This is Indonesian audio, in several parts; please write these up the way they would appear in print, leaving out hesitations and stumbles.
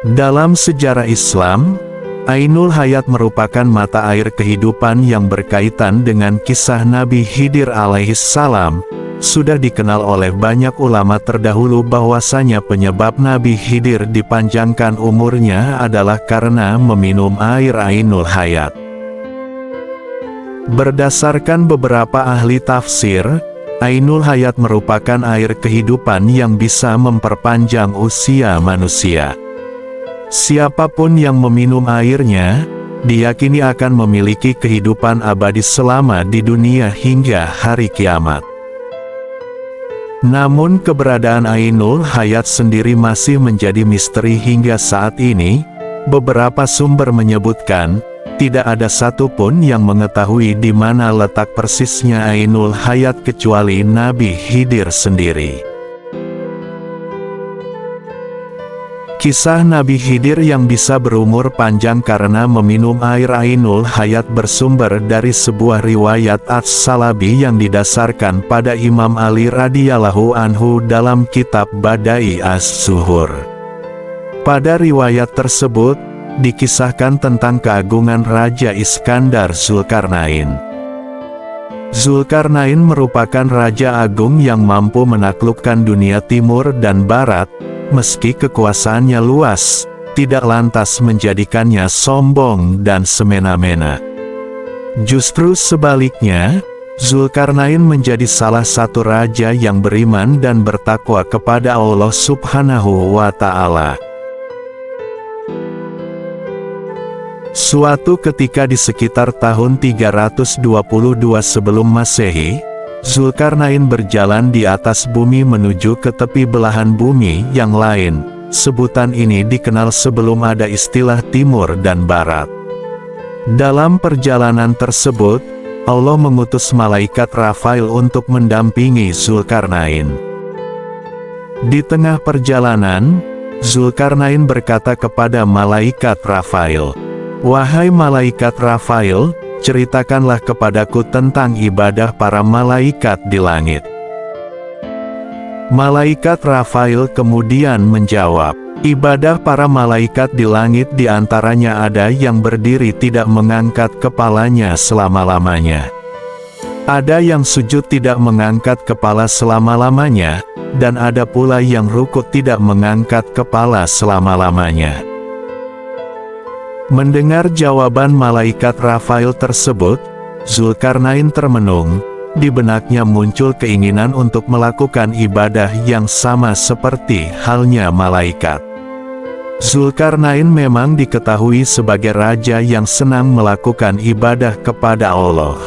Dalam sejarah Islam, Ainul Hayat merupakan mata air kehidupan yang berkaitan dengan kisah Nabi Khidir alaihissalam. Sudah dikenal oleh banyak ulama terdahulu bahwasanya penyebab Nabi Khidir dipanjangkan umurnya adalah karena meminum air Ainul Hayat. Berdasarkan beberapa ahli tafsir, Ainul Hayat merupakan air kehidupan yang bisa memperpanjang usia manusia. Siapapun yang meminum airnya, diyakini akan memiliki kehidupan abadi selama di dunia hingga hari kiamat. Namun keberadaan Ainul Hayat sendiri masih menjadi misteri hingga saat ini. Beberapa sumber menyebutkan, tidak ada satupun yang mengetahui di mana letak persisnya Ainul Hayat kecuali Nabi Khidir sendiri. Kisah Nabi Khidir yang bisa berumur panjang karena meminum air Ainul Hayat bersumber dari sebuah riwayat As-Salabi yang didasarkan pada Imam Ali radhiyallahu anhu dalam kitab Badai As-Zuhur. Pada riwayat tersebut, dikisahkan tentang keagungan Raja Iskandar Zulkarnain. Zulkarnain merupakan raja agung yang mampu menaklukkan dunia timur dan barat. Meski kekuasaannya luas, tidak lantas menjadikannya sombong dan semena-mena. Justru sebaliknya, Zulkarnain menjadi salah satu raja yang beriman dan bertakwa kepada Allah Subhanahu wa Ta'ala. Suatu ketika di sekitar tahun 322 sebelum Masehi, Zulkarnain berjalan di atas bumi menuju ke tepi belahan bumi yang lain. Sebutan ini dikenal sebelum ada istilah timur dan barat. Dalam perjalanan tersebut, Allah mengutus malaikat Rafail untuk mendampingi Zulkarnain. Di tengah perjalanan, Zulkarnain berkata kepada malaikat Rafail, "Wahai malaikat Rafail, ceritakanlah kepadaku tentang ibadah para malaikat di langit." Malaikat Rafail kemudian menjawab, "Ibadah para malaikat di langit diantaranya ada yang berdiri tidak mengangkat kepalanya selama-lamanya. Ada yang sujud tidak mengangkat kepala selama-lamanya, dan ada pula yang rukuk tidak mengangkat kepala selama-lamanya." Mendengar jawaban malaikat Rafail tersebut, Zulkarnain termenung. Di benaknya muncul keinginan untuk melakukan ibadah yang sama seperti halnya malaikat. Zulkarnain memang diketahui sebagai raja yang senang melakukan ibadah kepada Allah.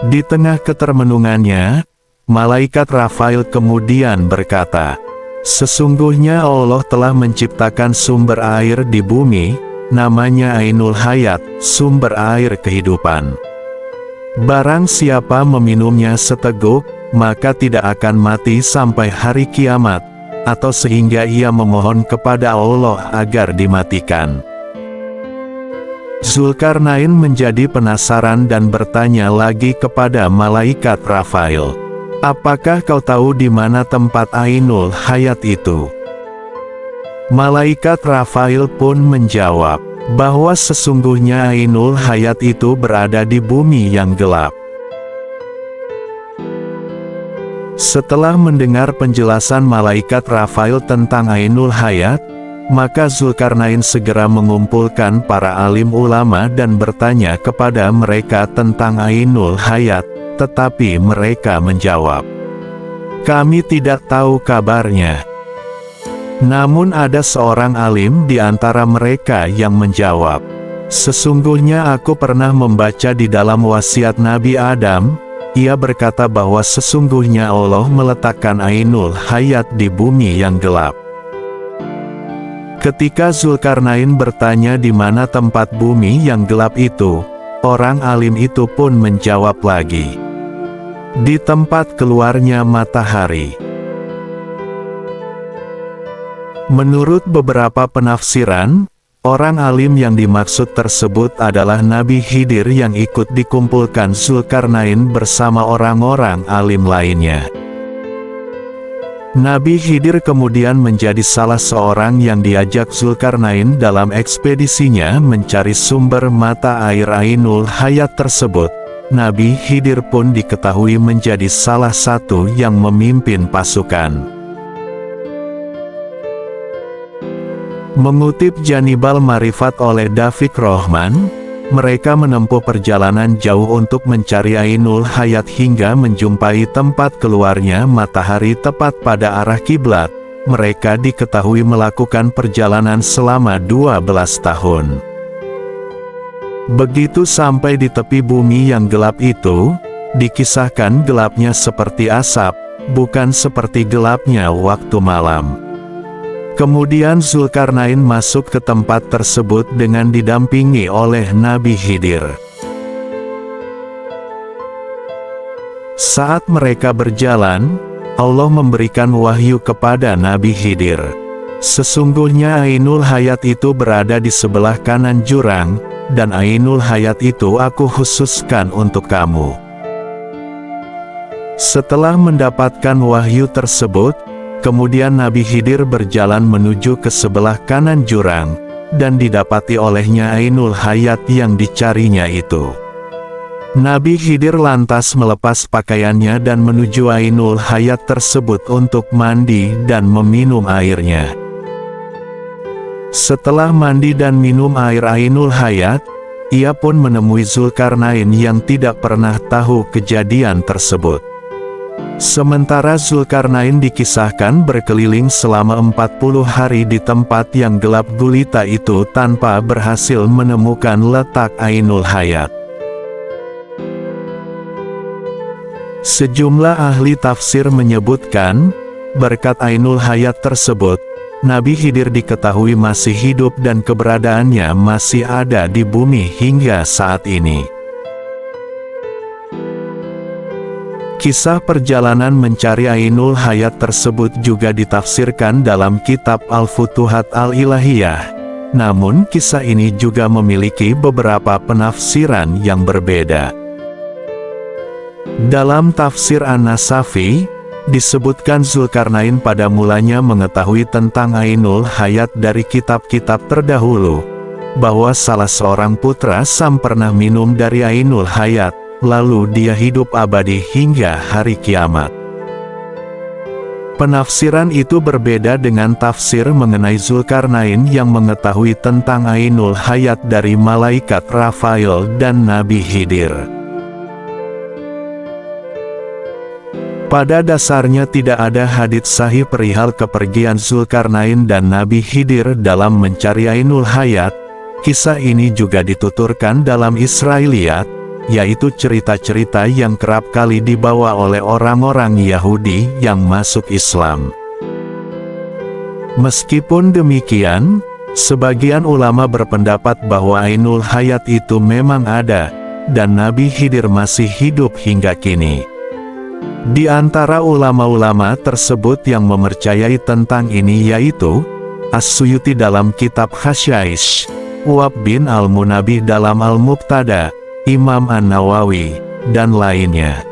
Di tengah ketermenungannya, malaikat Rafail kemudian berkata, "Sesungguhnya Allah telah menciptakan sumber air di bumi, namanya Ainul Hayat, sumber air kehidupan. Barang siapa meminumnya seteguk, maka tidak akan mati sampai hari kiamat, atau sehingga ia memohon kepada Allah agar dimatikan." Zulkarnain menjadi penasaran dan bertanya lagi kepada malaikat Rafail, "Apakah kau tahu di mana tempat Ainul Hayat itu?" Malaikat Rafail pun menjawab, bahwa sesungguhnya Ainul Hayat itu berada di bumi yang gelap. Setelah mendengar penjelasan malaikat Rafail tentang Ainul Hayat, maka Zulkarnain segera mengumpulkan para alim ulama dan bertanya kepada mereka tentang Ainul Hayat. Tetapi mereka menjawab, "Kami tidak tahu kabarnya." Namun ada seorang alim di antara mereka yang menjawab, "Sesungguhnya aku pernah membaca di dalam wasiat Nabi Adam, ia berkata bahwa sesungguhnya Allah meletakkan Ainul Hayat di bumi yang gelap." Ketika Zulkarnain bertanya di mana tempat bumi yang gelap itu, orang alim itu pun menjawab lagi, "Di tempat keluarnya matahari." Menurut beberapa penafsiran, orang alim yang dimaksud tersebut adalah Nabi Khidir yang ikut dikumpulkan Zulkarnain bersama orang-orang alim lainnya. Nabi Khidir kemudian menjadi salah seorang yang diajak Zulkarnain dalam ekspedisinya mencari sumber mata air Ainul Hayat tersebut. Nabi Khidir pun diketahui menjadi salah satu yang memimpin pasukan. Mengutip Janibal Marifat oleh David Rohman, mereka menempuh perjalanan jauh untuk mencari Ainul Hayat hingga menjumpai tempat keluarnya matahari tepat pada arah kiblat. Mereka diketahui melakukan perjalanan selama 12 tahun. Begitu sampai di tepi bumi yang gelap itu, dikisahkan gelapnya seperti asap, bukan seperti gelapnya waktu malam. Kemudian Zulkarnain masuk ke tempat tersebut dengan didampingi oleh Nabi Khidir. Saat mereka berjalan, Allah memberikan wahyu kepada Nabi Khidir. Sesungguhnya Ainul Hayat itu berada di sebelah kanan jurang, dan Ainul Hayat itu aku khususkan untuk kamu. Setelah mendapatkan wahyu tersebut, kemudian Nabi Khidir berjalan menuju ke sebelah kanan jurang, dan didapati olehnya Ainul Hayat yang dicarinya itu. Nabi Khidir lantas melepas pakaiannya dan menuju Ainul Hayat tersebut untuk mandi dan meminum airnya. Setelah mandi dan minum air Ainul Hayat, ia pun menemui Zulkarnain yang tidak pernah tahu kejadian tersebut. Sementara Zulkarnain dikisahkan berkeliling selama 40 hari di tempat yang gelap gulita itu tanpa berhasil menemukan letak Ainul Hayat. Sejumlah ahli tafsir menyebutkan, berkat Ainul Hayat tersebut, Nabi Khidir diketahui masih hidup dan keberadaannya masih ada di bumi hingga saat ini. Kisah perjalanan mencari Ainul Hayat tersebut juga ditafsirkan dalam kitab Al-Futuhat Al-Ilahiyah. Namun kisah ini juga memiliki beberapa penafsiran yang berbeda. Dalam tafsir An-Nasafi, disebutkan Zulkarnain pada mulanya mengetahui tentang Ainul Hayat dari kitab-kitab terdahulu, bahwa salah seorang putra Sam pernah minum dari Ainul Hayat, lalu dia hidup abadi hingga hari kiamat. Penafsiran itu berbeda dengan tafsir mengenai Zulkarnain yang mengetahui tentang Ainul Hayat dari malaikat Rafail dan Nabi Khidir. Pada dasarnya tidak ada hadits sahih perihal kepergian Zulkarnain dan Nabi Khidir dalam mencari Ainul Hayat. Kisah ini juga dituturkan dalam Israiliyat, yaitu cerita-cerita yang kerap kali dibawa oleh orang-orang Yahudi yang masuk Islam. Meskipun demikian, sebagian ulama berpendapat bahwa Ainul Hayat itu memang ada, dan Nabi Khidir masih hidup hingga kini. Di antara ulama-ulama tersebut yang mempercayai tentang ini yaitu As-Suyuti dalam kitab Khasyaish, Uwab bin Al-Munabih dalam Al-Muqtada, Imam An-Nawawi, dan lainnya.